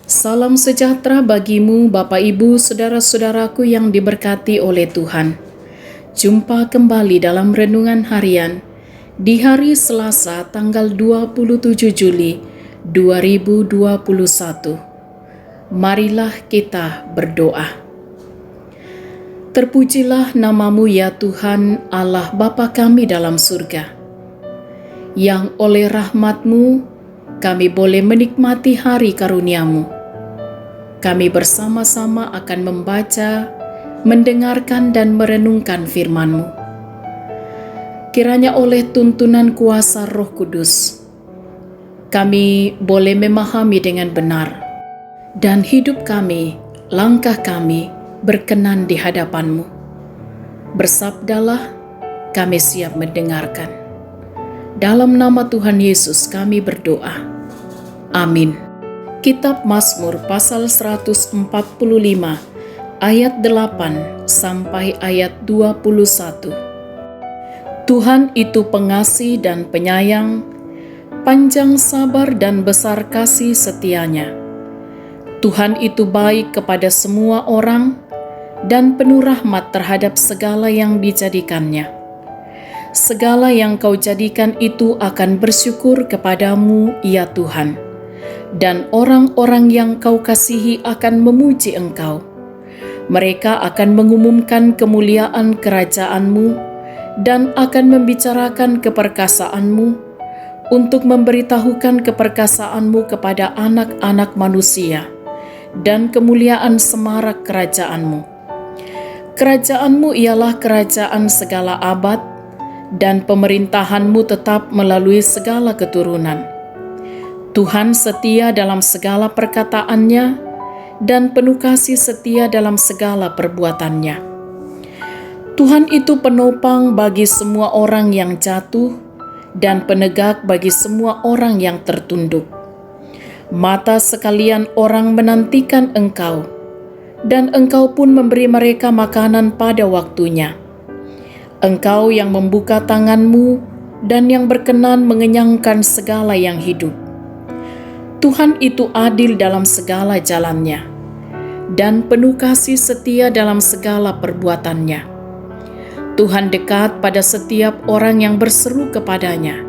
Salam sejahtera bagimu, Bapak Ibu, saudara-saudaraku yang diberkati oleh Tuhan. Jumpa kembali dalam renungan harian di hari Selasa tanggal 27 Juli 2021. Marilah kita berdoa. Terpujilah namamu ya Tuhan Allah Bapa kami dalam surga, yang oleh rahmat-Mu kami boleh menikmati hari karunia-Mu. Kami bersama-sama akan membaca, mendengarkan dan merenungkan firman-Mu. Kiranya oleh tuntunan kuasa Roh Kudus, kami boleh memahami dengan benar, dan hidup kami, langkah kami berkenan di hadapan-Mu. Bersabdalah, kami siap mendengarkan. Dalam nama Tuhan Yesus kami berdoa. Amin. Kitab Mazmur pasal 145 ayat 8 sampai ayat 21. Tuhan itu pengasih dan penyayang, panjang sabar dan besar kasih setianya. Tuhan itu baik kepada semua orang dan penuh rahmat terhadap segala yang dijadikannya. Segala yang Kau jadikan itu akan bersyukur kepadamu, ya Tuhan. Dan orang-orang yang Kau kasihi akan memuji Engkau. Mereka akan mengumumkan kemuliaan kerajaan-Mu dan akan membicarakan keperkasaan-Mu untuk memberitahukan keperkasaan-Mu kepada anak-anak manusia dan kemuliaan semarak kerajaan-Mu. Kerajaan-Mu ialah kerajaan segala abad dan pemerintahan-Mu tetap melalui segala keturunan. Tuhan setia dalam segala perkataannya dan penuh kasih setia dalam segala perbuatannya. Tuhan itu penopang bagi semua orang yang jatuh dan penegak bagi semua orang yang tertunduk. Mata sekalian orang menantikan Engkau, dan Engkau pun memberi mereka makanan pada waktunya. Engkau yang membuka tangan-Mu dan yang berkenan mengenyangkan segala yang hidup. Tuhan itu adil dalam segala jalannya, dan penuh kasih setia dalam segala perbuatannya. Tuhan dekat pada setiap orang yang berseru kepadanya,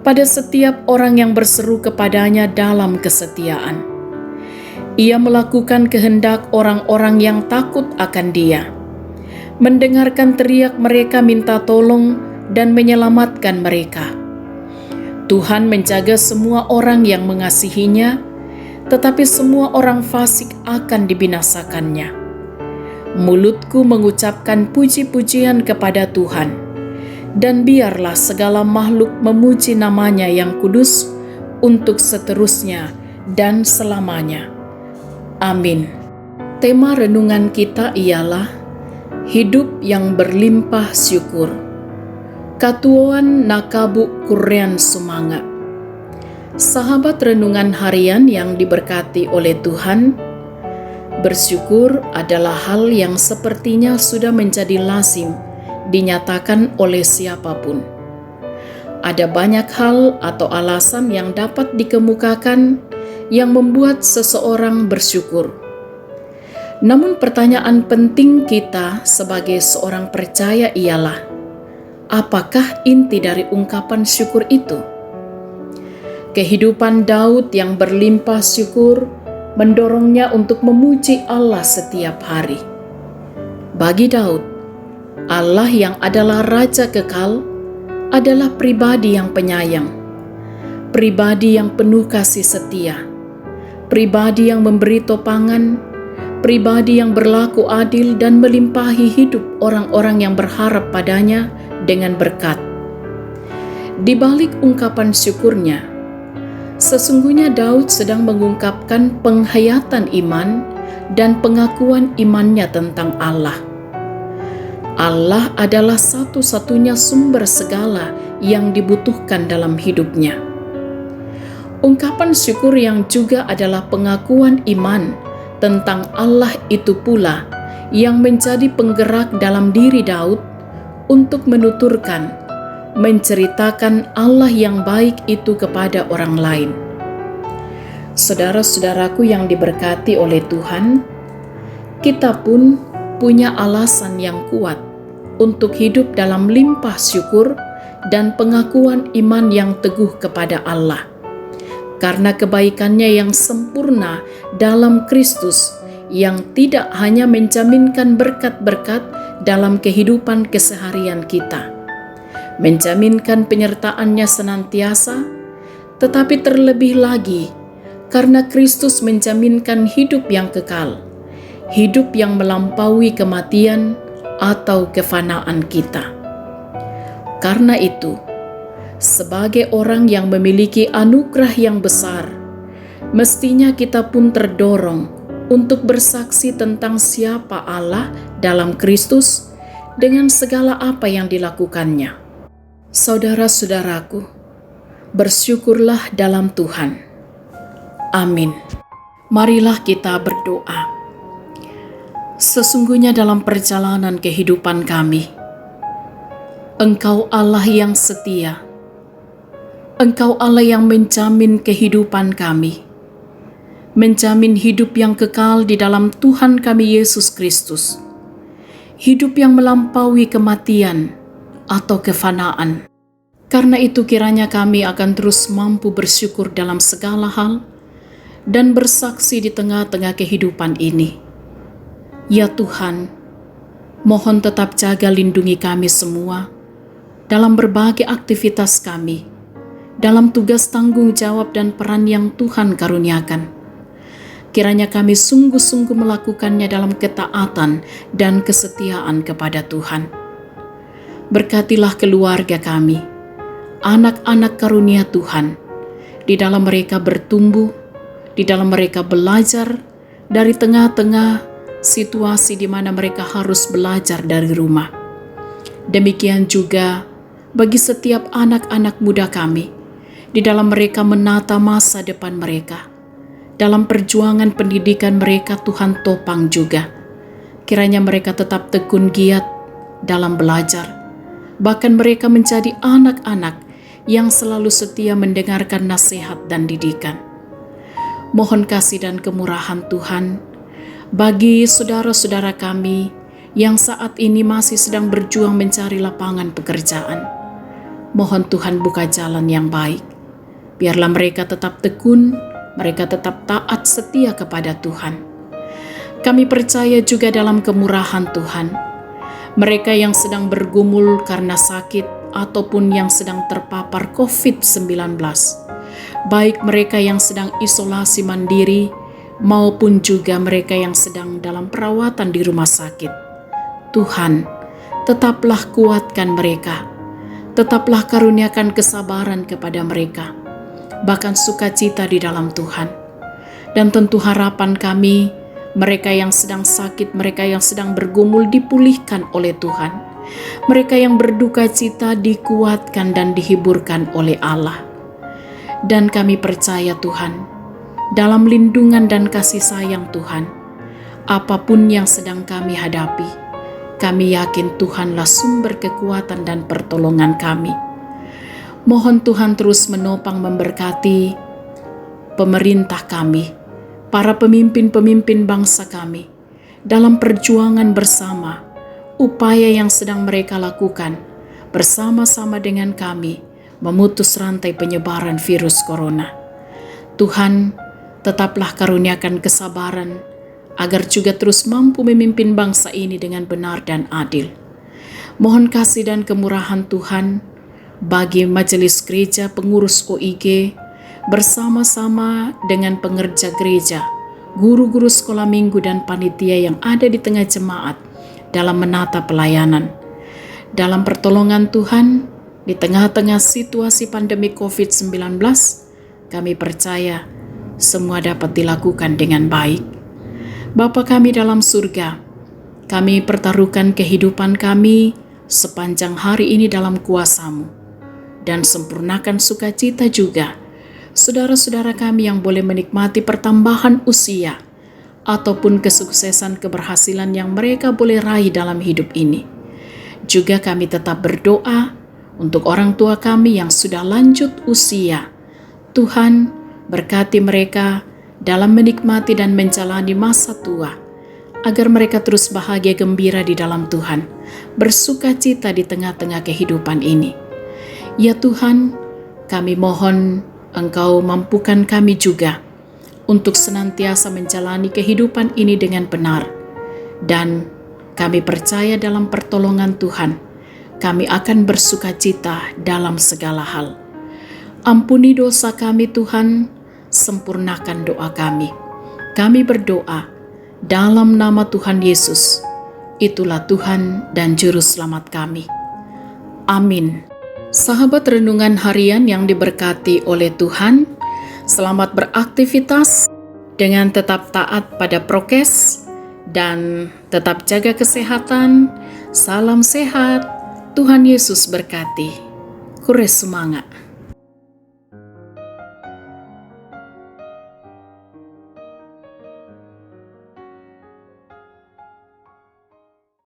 pada setiap orang yang berseru kepadanya dalam kesetiaan. Ia melakukan kehendak orang-orang yang takut akan Dia, mendengarkan teriak mereka minta tolong dan menyelamatkan mereka. Tuhan menjaga semua orang yang mengasihinya, tetapi semua orang fasik akan dibinasakannya. Mulutku mengucapkan puji-pujian kepada Tuhan, dan biarlah segala makhluk memuji namanya yang kudus untuk seterusnya dan selamanya. Amin. Tema renungan kita ialah hidup yang berlimpah syukur. Katuoan nakabu kurian sumanga. Sahabat renungan harian yang diberkati oleh Tuhan, bersyukur adalah hal yang sepertinya sudah menjadi lazim dinyatakan oleh siapapun. Ada banyak hal atau alasan yang dapat dikemukakan yang membuat seseorang bersyukur. Namun pertanyaan penting kita sebagai seorang percaya ialah, apakah inti dari ungkapan syukur itu? Kehidupan Daud yang berlimpah syukur mendorongnya untuk memuji Allah setiap hari. Bagi Daud, Allah yang adalah Raja kekal adalah pribadi yang penyayang, pribadi yang penuh kasih setia, pribadi yang memberi topangan, pribadi yang berlaku adil dan melimpahi hidup orang-orang yang berharap padanya dengan berkat. Di balik ungkapan syukurnya, sesungguhnya Daud sedang mengungkapkan penghayatan iman dan pengakuan imannya tentang Allah. Allah adalah satu-satunya sumber segala yang dibutuhkan dalam hidupnya. Ungkapan syukur yang juga adalah pengakuan iman tentang Allah itu pula yang menjadi penggerak dalam diri Daud untuk menuturkan, menceritakan Allah yang baik itu kepada orang lain. Saudara-saudaraku yang diberkati oleh Tuhan, kita pun punya alasan yang kuat untuk hidup dalam limpah syukur dan pengakuan iman yang teguh kepada Allah. Karena kebaikannya yang sempurna dalam Kristus yang tidak hanya menjaminkan berkat-berkat dalam kehidupan keseharian kita, menjaminkan penyertaannya senantiasa, tetapi terlebih lagi karena Kristus menjaminkan hidup yang kekal, hidup yang melampaui kematian atau kefanaan kita. Karena itu, sebagai orang yang memiliki anugerah yang besar, mestinya kita pun terdorong untuk bersaksi tentang siapa Allah dalam Kristus dengan segala apa yang dilakukannya. Saudara-saudaraku, bersyukurlah dalam Tuhan. Amin. Marilah kita berdoa. Sesungguhnya dalam perjalanan kehidupan kami, Engkau Allah yang setia. Engkau Allah yang menjamin kehidupan kami, menjamin hidup yang kekal di dalam Tuhan kami Yesus Kristus, hidup yang melampaui kematian atau kefanaan. Karena itu kiranya kami akan terus mampu bersyukur dalam segala hal dan bersaksi di tengah-tengah kehidupan ini. Ya Tuhan, mohon tetap jaga lindungi kami semua dalam berbagai aktivitas kami, dalam tugas tanggung jawab dan peran yang Tuhan karuniakan. Kiranya kami sungguh-sungguh melakukannya dalam ketaatan dan kesetiaan kepada Tuhan. Berkatilah keluarga kami, anak-anak karunia Tuhan, di dalam mereka bertumbuh, di dalam mereka belajar dari tengah-tengah situasi di mana mereka harus belajar dari rumah. Demikian juga bagi setiap anak-anak muda kami, di dalam mereka menata masa depan mereka. Dalam perjuangan pendidikan mereka, Tuhan topang juga. Kiranya mereka tetap tekun giat dalam belajar. Bahkan mereka menjadi anak-anak yang selalu setia mendengarkan nasihat dan didikan. Mohon kasih dan kemurahan Tuhan bagi saudara-saudara kami yang saat ini masih sedang berjuang mencari lapangan pekerjaan. Mohon Tuhan buka jalan yang baik. Biarlah mereka tetap tekun, mereka tetap taat setia kepada Tuhan. Kami percaya juga dalam kemurahan Tuhan, mereka yang sedang bergumul karena sakit ataupun yang sedang terpapar COVID-19, baik mereka yang sedang isolasi mandiri maupun juga mereka yang sedang dalam perawatan di rumah sakit. Tuhan, tetaplah kuatkan mereka, tetaplah karuniakan kesabaran kepada mereka, bahkan sukacita di dalam Tuhan. Dan tentu harapan kami, mereka yang sedang sakit, mereka yang sedang bergumul dipulihkan oleh Tuhan. Mereka yang berduka cita dikuatkan dan dihiburkan oleh Allah. Dan kami percaya Tuhan, dalam lindungan dan kasih sayang Tuhan, apapun yang sedang kami hadapi, kami yakin Tuhanlah sumber kekuatan dan pertolongan kami. Mohon Tuhan terus menopang memberkati pemerintah kami, para pemimpin-pemimpin bangsa kami, dalam perjuangan bersama, upaya yang sedang mereka lakukan bersama-sama dengan kami, memutus rantai penyebaran virus corona. Tuhan, tetaplah karuniakan kesabaran, agar juga terus mampu memimpin bangsa ini dengan benar dan adil. Mohon kasih dan kemurahan Tuhan bagi majelis gereja pengurus OIG, bersama-sama dengan pengerja gereja, guru-guru sekolah minggu dan panitia yang ada di tengah jemaat dalam menata pelayanan. Dalam pertolongan Tuhan, di tengah-tengah situasi pandemi COVID-19, kami percaya semua dapat dilakukan dengan baik. Bapa kami dalam surga, kami pertaruhkan kehidupan kami sepanjang hari ini dalam kuasa-Mu, dan sempurnakan sukacita juga saudara-saudara kami yang boleh menikmati pertambahan usia ataupun kesuksesan keberhasilan yang mereka boleh raih dalam hidup ini. Juga kami tetap berdoa untuk orang tua kami yang sudah lanjut usia. Tuhan, Berkati mereka dalam menikmati dan menjalani masa tua, agar mereka terus bahagia gembira di dalam Tuhan, bersuka cita di tengah-tengah kehidupan ini. Ya Tuhan, kami mohon Engkau mampukan kami juga untuk senantiasa menjalani kehidupan ini dengan benar. Dan kami percaya dalam pertolongan Tuhan, kami akan bersuka cita dalam segala hal. Ampuni dosa kami Tuhan, sempurnakan doa kami. Kami berdoa dalam nama Tuhan Yesus, itulah Tuhan dan Juru Selamat kami. Amin. Sahabat renungan harian yang diberkati oleh Tuhan, selamat beraktivitas dengan tetap taat pada prokes dan tetap jaga kesehatan. Salam sehat, Tuhan Yesus berkati. Kures semangat.